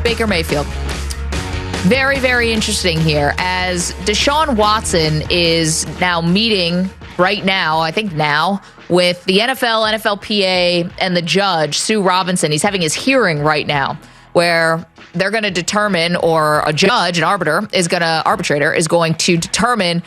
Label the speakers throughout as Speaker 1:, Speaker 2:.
Speaker 1: Baker Mayfield. Very, very interesting here, as Deshaun Watson is now meeting right now, I think now, with the NFL, NFLPA, and the judge, Sue Robinson. He's having his hearing right now where they're going to determine, or a judge, an arbitrator is going to determine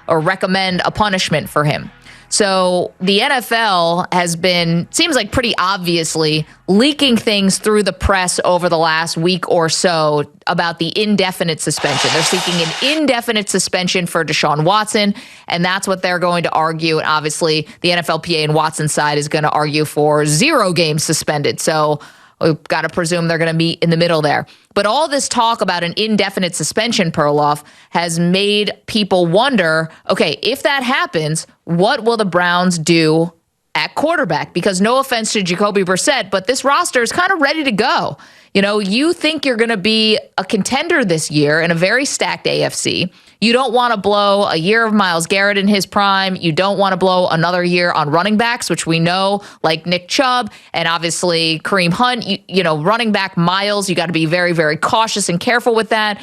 Speaker 1: or recommend a punishment for him. So the NFL has been, seems like pretty obviously, leaking things through the press over the last week or so about the indefinite suspension. They're seeking an indefinite suspension for Deshaun Watson, and that's what they're going to argue. And obviously, the NFLPA and Watson's side is going to argue for 0 games suspended. So we've got to presume they're going to meet in the middle there. But all this talk about an indefinite suspension, Perloff, has made people wonder, okay, if that happens, what will the Browns do at quarterback? Because no offense to Jacoby Brissett, but this roster is kind of ready to go. You know, you think you're going to be a contender this year in a very stacked AFC. You don't want to blow a year of Myles Garrett in his prime. You don't want to blow another year on running backs, which we know, like Nick Chubb and obviously Kareem Hunt. You know, running back Myles, you got to be very, very cautious and careful with that.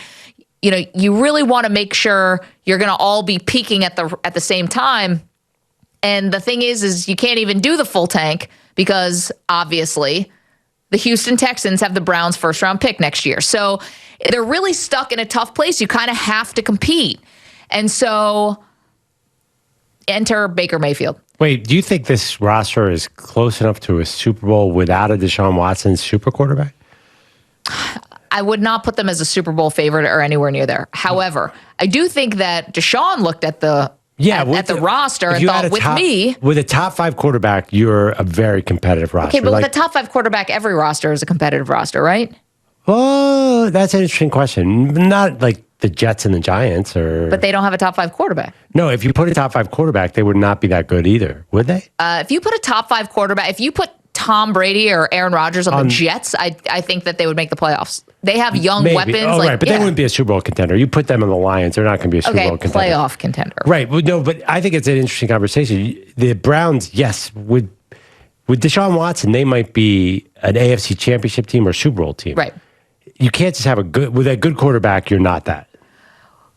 Speaker 1: You know, you really want to make sure you're going to all be peaking at the same time. And the thing is you can't even do the full tank because obviously the Houston Texans have the Browns' first-round pick next year. So they're really stuck in a tough place. You kind of have to compete. And so enter Baker Mayfield.
Speaker 2: Wait, do you think this roster is close enough to a Super Bowl without a Deshaun Watson super quarterback?
Speaker 1: I would not put them as a Super Bowl favorite or anywhere near there. However, I do think that Deshaun looked at the roster and thought, with
Speaker 2: a top 5 quarterback, you're a very competitive roster.
Speaker 1: Okay, but with a top 5 quarterback, every roster is a competitive roster, right?
Speaker 2: Oh, that's an interesting question. Not like the Jets and the Giants,
Speaker 1: but they don't have a top 5 quarterback.
Speaker 2: No, if you put a top 5 quarterback, they would not be that good either, would they?
Speaker 1: If you put a top 5 quarterback, if you put Tom Brady or Aaron Rodgers on the Jets, I think that they would make the playoffs. They have young weapons.
Speaker 2: Oh, right, but they wouldn't be a Super Bowl contender. You put them on the Lions, they're not going to be a Super Bowl contender.
Speaker 1: Playoff contender.
Speaker 2: Right. Well, no, but I think it's an interesting conversation. The Browns, yes, with Deshaun Watson, they might be an AFC championship team or Super Bowl team.
Speaker 1: Right.
Speaker 2: You can't just have with a good quarterback, you're not that.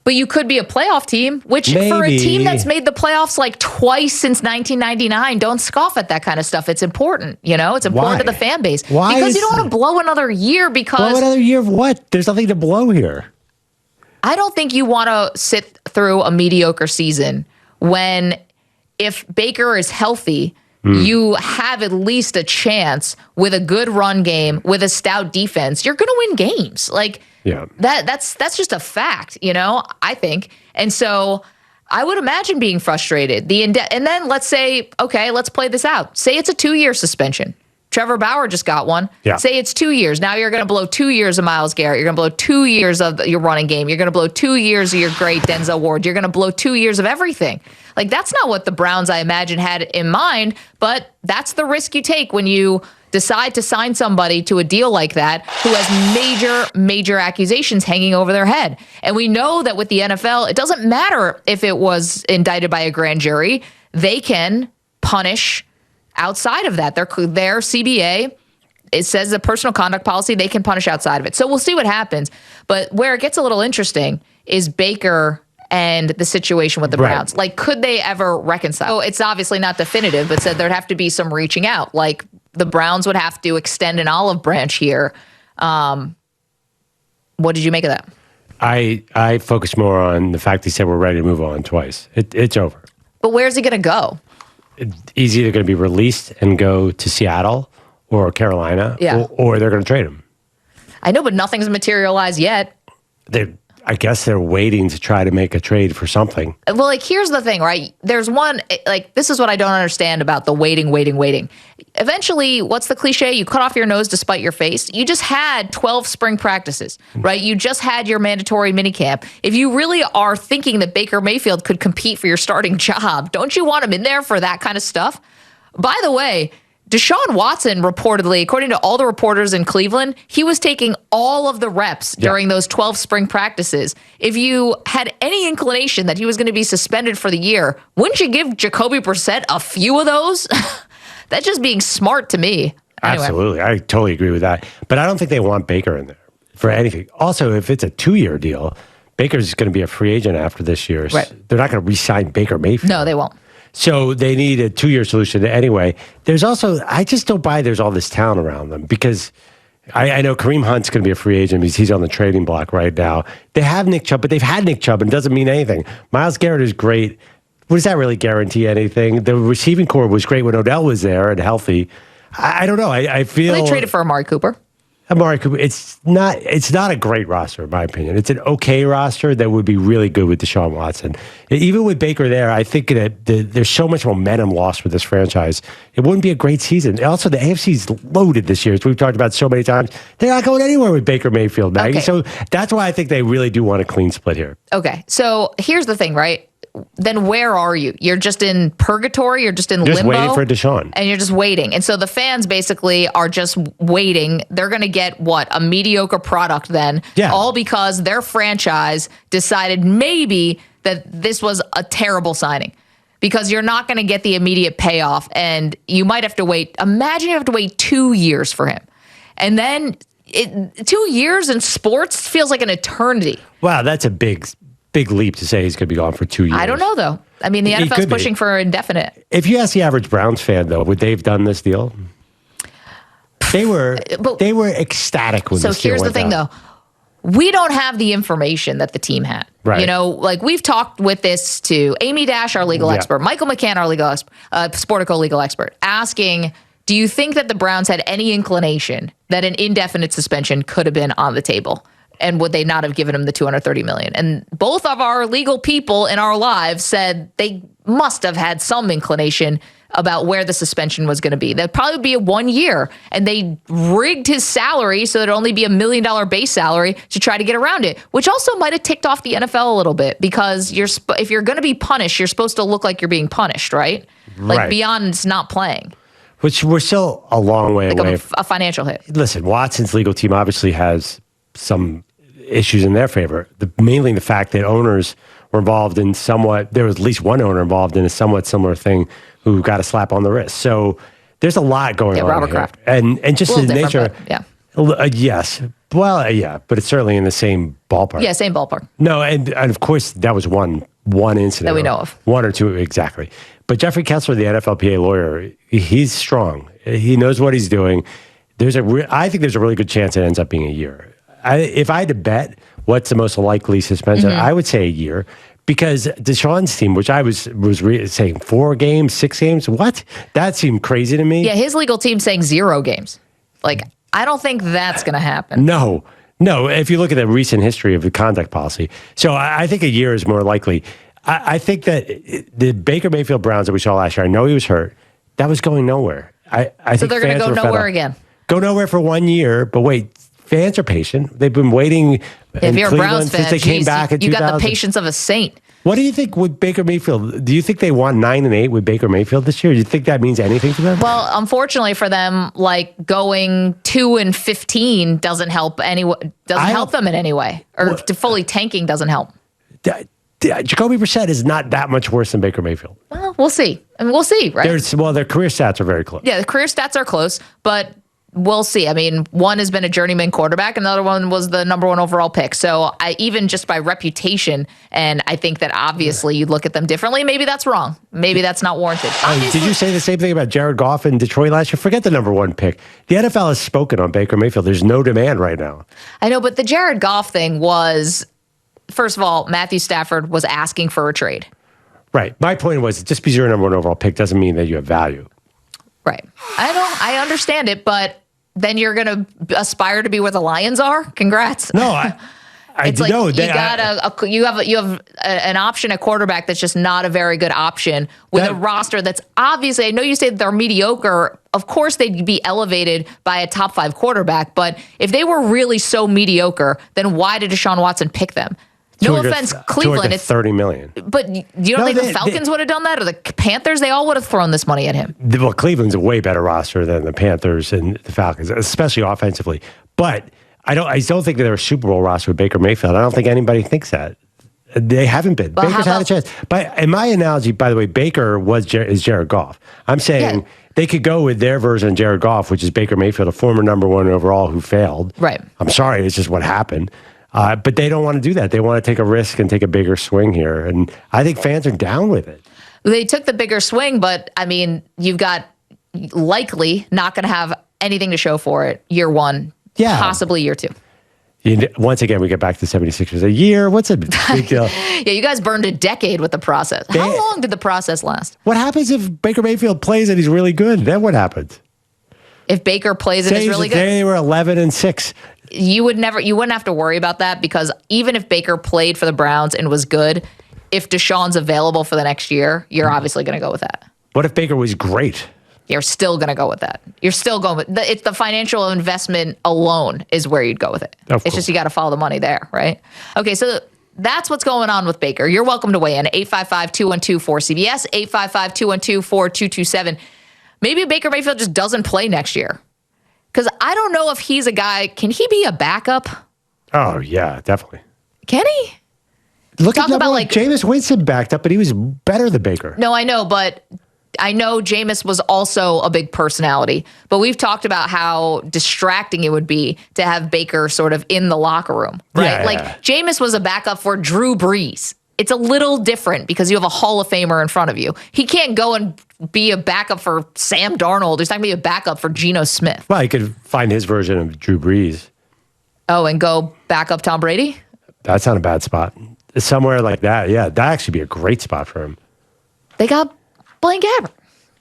Speaker 1: But you could be a playoff team, which for a team that's made the playoffs like twice since 1999, don't scoff at that kind of stuff. It's important, you know? It's important to the fan base.
Speaker 2: Why?
Speaker 1: Because you don't want to blow another year
Speaker 2: Blow another year of what? There's nothing to blow here.
Speaker 1: I don't think you want to sit through a mediocre season when, if Baker is healthy, you have at least a chance with a good run game, with a stout defense. You're going to win games. Like, yeah, that's just a fact, you know, I think. And so I would imagine being frustrated. And then let's say, okay, let's play this out. Say it's a 2-year suspension. Trevor Bauer just got one. Yeah. Say it's 2 years. Now you're going to blow 2 years of Myles Garrett. You're going to blow 2 years of your running game. You're going to blow 2 years of your great Denzel Ward. You're going to blow 2 years of everything. Like, that's not what the Browns, I imagine, had in mind, but that's the risk you take when you decide to sign somebody to a deal like that who has major, major accusations hanging over their head. And we know that with the NFL, it doesn't matter if it was indicted by a grand jury. They can punish outside of that. Their CBA, it says the personal conduct policy, they can punish outside of it. So we'll see what happens. But where it gets a little interesting is Baker and the situation with the Browns. Right. Like, could they ever reconcile? It's obviously not definitive, but said there'd have to be some reaching out. Like, the Browns would have to extend an olive branch here. What did you make of that?
Speaker 2: I focus more on the fact he said we're ready to move on twice. It's over.
Speaker 1: But where's he going to go?
Speaker 2: He's either going to be released and go to Seattle or Carolina, or they're going to trade him.
Speaker 1: I know, but nothing's materialized yet.
Speaker 2: I guess they're waiting to try to make a trade for something.
Speaker 1: Well, like, here's the thing, right? There's one, like, this is what I don't understand about the waiting. Eventually, what's the cliche? You cut off your nose to spite your face. You just had 12 spring practices, right? You just had your mandatory minicamp. If you really are thinking that Baker Mayfield could compete for your starting job, don't you want him in there for that kind of stuff? By the way, Deshaun Watson reportedly, according to all the reporters in Cleveland, he was taking all of the reps during those 12 spring practices. If you had any inclination that he was going to be suspended for the year, wouldn't you give Jacoby Brissett a few of those? That's just being smart to me. Anyway.
Speaker 2: Absolutely. I totally agree with that. But I don't think they want Baker in there. for anything. Also, if it's a 2-year deal, Baker's going to be a free agent after this year.
Speaker 1: Right.
Speaker 2: They're not going to re-sign Baker Mayfield.
Speaker 1: No, they won't.
Speaker 2: So they need a 2-year solution anyway. There's also, I just don't buy there's all this talent around them because I know Kareem Hunt's going to be a free agent because he's on the trading block right now. They have Nick Chubb, but they've had Nick Chubb and it doesn't mean anything. Myles Garrett is great. What does that really guarantee anything? The receiving core was great when Odell was there and healthy. I don't know. I feel
Speaker 1: They traded for Amari Cooper.
Speaker 2: Amari Cooper, it's not a great roster, in my opinion. It's an okay roster that would be really good with Deshaun Watson. Even with Baker there, I think that there's so much momentum lost with this franchise. It wouldn't be a great season. Also, the AFC's loaded this year, as we've talked about so many times. They're not going anywhere with Baker Mayfield, Maggie.
Speaker 1: Okay.
Speaker 2: So that's why I think they really do want a clean split here.
Speaker 1: Okay, so here's the thing, right? Then where are you? You're just in purgatory. You're just in limbo.
Speaker 2: Just waiting for Deshaun.
Speaker 1: And you're just waiting. And so the fans basically are just waiting. They're going to get what? A mediocre product then.
Speaker 2: Yeah.
Speaker 1: All because their franchise decided maybe that this was a terrible signing. Because you're not going to get the immediate payoff. And you might have to wait. Imagine you have to wait 2 years for him. And then 2 years in sports feels like an eternity.
Speaker 2: Wow, that's a big leap to say he's going to be gone for 2 years.
Speaker 1: I don't know, though. I mean, the NFL's pushing for indefinite.
Speaker 2: If you ask the average Browns fan, though, would they have done this deal? They were ecstatic when this deal
Speaker 1: here's the
Speaker 2: went
Speaker 1: thing,
Speaker 2: down.
Speaker 1: though. We don't have the information that the team had.
Speaker 2: Right.
Speaker 1: You know, like we've talked with this to Amy Dash, our legal expert, Michael McCann, our legal expert, Sportico legal expert, asking, do you think that the Browns had any inclination that an indefinite suspension could have been on the table? And would they not have given him the $230 million? And both of our legal people in our lives said they must have had some inclination about where the suspension was going to be. That'd probably be a 1 year. And they rigged his salary so it'd only be $1 million base salary to try to get around it, which also might have ticked off the NFL a little bit because if you're going to be punished, you're supposed to look like you're being punished, right? Like beyond not playing.
Speaker 2: Which we're still a long way away.
Speaker 1: A financial hit.
Speaker 2: Listen, Watson's legal team obviously has some issues in their favor. Mainly the fact that owners were involved in there was at least one owner involved in a somewhat similar thing who got a slap on the wrist. So there's a lot going on
Speaker 1: Robert
Speaker 2: here.
Speaker 1: Kraft.
Speaker 2: And just the nature. Yes. Well, yeah, but it's certainly in the same ballpark.
Speaker 1: Yeah, same ballpark.
Speaker 2: No, and of course, that was one incident.
Speaker 1: That we know of.
Speaker 2: One or two, exactly. But Jeffrey Kessler, the NFLPA lawyer, he's strong. He knows what he's doing. I think there's a really good chance it ends up being a year. If I had to bet what's the most likely suspension, I would say a year. Because Deshaun's team, which I was saying 4 games, 6 games, what? That seemed crazy to me.
Speaker 1: Yeah, his legal team saying 0 games. Like, I don't think that's going to happen.
Speaker 2: No. If you look at the recent history of the conduct policy. So I think a year is more likely. I think that the Baker Mayfield Browns that we saw last year, I know he was hurt. That was going nowhere. I
Speaker 1: so
Speaker 2: think
Speaker 1: they're going to go nowhere again.
Speaker 2: Go nowhere for 1 year, but wait. Fans are patient. They've been waiting
Speaker 1: if you're a Browns fan,
Speaker 2: since they came back in 2000.
Speaker 1: You got the patience of a saint.
Speaker 2: What do you think with Baker Mayfield? Do you think they won 9-8 with Baker Mayfield this year? Do you think that means anything to them?
Speaker 1: Well, unfortunately for them, like going 2-15 doesn't help help them in any way, or fully tanking doesn't help.
Speaker 2: Jacoby Brissett is not that much worse than Baker Mayfield.
Speaker 1: Well, we'll see. We'll see, right?
Speaker 2: Their career stats are very close.
Speaker 1: Yeah, the career stats are close, but we'll see. I mean, one has been a journeyman quarterback. Another one was the number 1 overall pick. So even just by reputation, and I think that obviously you look at them differently. Maybe that's wrong. Maybe that's not warranted.
Speaker 2: Did you say the same thing about Jared Goff in Detroit last year? Forget the number 1 pick. The NFL has spoken on Baker Mayfield. There's no demand right now.
Speaker 1: I know, but the Jared Goff thing was, first of all, Matthew Stafford was asking for a trade.
Speaker 2: Right. My point was, just because you're a number 1 overall pick doesn't mean that you have value.
Speaker 1: Right. I understand it, but then you're going to aspire to be where the Lions are? Congrats.
Speaker 2: No, it's like
Speaker 1: no, you have an option at quarterback that's just not a very good option with a roster that's obviously, I know you say they're mediocre. Of course they'd be elevated by a top 5 quarterback, but if they were really so mediocre, then why did Deshaun Watson pick them? No offense, Cleveland. It's
Speaker 2: $30 million.
Speaker 1: But you don't think the Falcons would have done that, or the Panthers? They all would have thrown this money at him.
Speaker 2: Well, Cleveland's a way better roster than the Panthers and the Falcons, especially offensively. But I don't think they're a Super Bowl roster with Baker Mayfield. I don't think anybody thinks that. They haven't been. Baker's had a chance. But in my analogy, by the way, Baker is Jared Goff. I'm saying they could go with their version of Jared Goff, which is Baker Mayfield, a former number 1 overall who failed.
Speaker 1: Right.
Speaker 2: I'm sorry, it's just what happened. But they don't want to do that. They want to take a risk and take a bigger swing here. And I think fans are down with it.
Speaker 1: They took the bigger swing, but I mean, you've got likely not going to have anything to show for it year one, possibly year two.
Speaker 2: Once again, we get back to 76ers a year. What's a big deal?
Speaker 1: Yeah, you guys burned a decade with the process. How long did the process last?
Speaker 2: What happens if Baker Mayfield plays and he's really good? Then what happens?
Speaker 1: If Baker plays and is really good?
Speaker 2: They were 11-6.
Speaker 1: You wouldn't have to worry about that, because even if Baker played for the Browns and was good, if Deshaun's available for the next year, you're obviously going to go with that.
Speaker 2: What if Baker was great?
Speaker 1: You're still going to go with that. You're still going with it's the financial investment alone is where you'd go with it. It's just you got to follow the money there, right? Okay, so that's what's going on with Baker. You're welcome to weigh in. 855-212-4CBS, 855-212-4227. Maybe Baker Mayfield just doesn't play next year. Because I don't know if he's a guy. Can he be a backup?
Speaker 2: Oh, yeah, definitely.
Speaker 1: Can he?
Speaker 2: Look at Jameis Winston backed up, but he was better than Baker.
Speaker 1: No, I know, but I know Jameis was also a big personality, but we've talked about how distracting it would be to have Baker sort of in the locker room, right?
Speaker 2: Yeah.
Speaker 1: Jameis was a backup for Drew Brees. It's a little different because you have a Hall of Famer in front of you. He can't go and be a backup for Sam Darnold. He's not going to be a backup for Geno Smith.
Speaker 2: Well, he could find his version of Drew Brees.
Speaker 1: Oh, and go back up Tom Brady?
Speaker 2: That's not a bad spot. Somewhere like that, yeah. That'd actually be a great spot for him.
Speaker 1: They got Blaine Gabbert.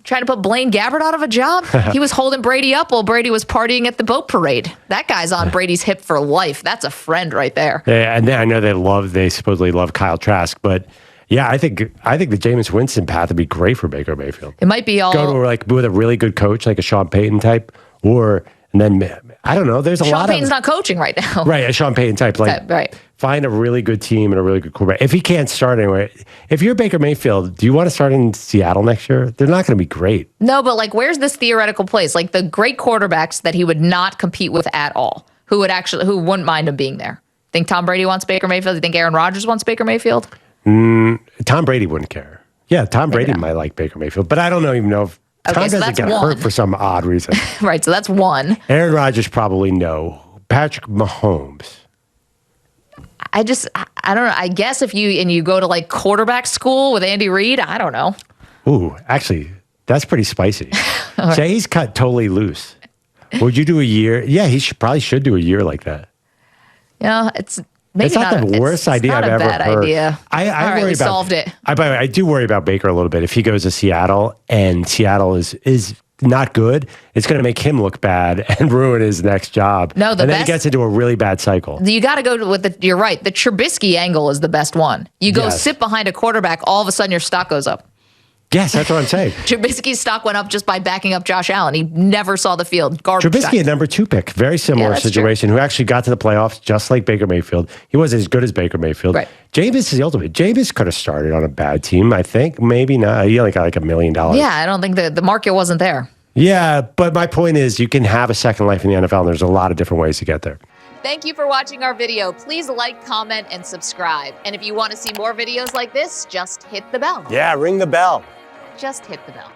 Speaker 1: Trying to put Blaine Gabbert out of a job? He was holding Brady up while Brady was partying at the boat parade. That guy's on Brady's hip for life. That's a friend right there.
Speaker 2: Yeah, and I know they supposedly love Kyle Trask, but yeah, I think the Jameis Winston path would be great for Baker Mayfield.
Speaker 1: It might be all
Speaker 2: go to with a really good coach like a Sean Payton type, and then I don't know. There's a lot of
Speaker 1: Sean Payton's not coaching right now.
Speaker 2: Right, a Sean Payton type,
Speaker 1: right.
Speaker 2: Find a really good team and a really good quarterback. If he can't start anyway, if you're Baker Mayfield, do you want to start in Seattle next year? They're not going to be great.
Speaker 1: No, but where's this theoretical place? The great quarterbacks that he would not compete with at all, who wouldn't mind him being there. Think Tom Brady wants Baker Mayfield? You think Aaron Rodgers wants Baker Mayfield?
Speaker 2: Tom Brady wouldn't care. Yeah, Tom Brady might like Baker Mayfield, but I don't even know if Tom doesn't get hurt for some odd reason.
Speaker 1: Right, so that's one.
Speaker 2: Aaron Rodgers probably no. Patrick Mahomes.
Speaker 1: I don't know. I guess if you go to quarterback school with Andy Reid, I don't know.
Speaker 2: Ooh, actually, that's pretty spicy. Right. Say he's cut totally loose. Would you do a year? Yeah, he probably should do a year like that.
Speaker 1: Yeah, it's maybe
Speaker 2: not the worst idea I've ever heard.
Speaker 1: Bad idea.
Speaker 2: I worry about.
Speaker 1: Solved it.
Speaker 2: By the way, I do worry about Baker a little bit. If he goes to Seattle and Seattle is not good, it's going to make him look bad and ruin his next job.
Speaker 1: No,
Speaker 2: and then he gets into a really bad cycle.
Speaker 1: You got to go with you're right. The Trubisky angle is the best one. You go sit behind a quarterback, all of a sudden your stock goes up.
Speaker 2: Yes, that's what I'm saying.
Speaker 1: Trubisky's stock went up just by backing up Josh Allen. He never saw the field. Garbage.
Speaker 2: Trubisky, a number 2 pick, very similar situation, who actually got to the playoffs just like Baker Mayfield. He wasn't as good as Baker Mayfield.
Speaker 1: Right.
Speaker 2: Jameis is the ultimate. Jameis could have started on a bad team, I think. Maybe not. He only got $1 million.
Speaker 1: Yeah, I don't think the market wasn't there.
Speaker 2: Yeah, but my point is you can have a second life in the NFL, and there's a lot of different ways to get there.
Speaker 1: Thank you for watching our video. Please like, comment, and subscribe. And if you want to see more videos like this, just hit the bell.
Speaker 2: Yeah, ring the bell.
Speaker 1: Just hit the bell.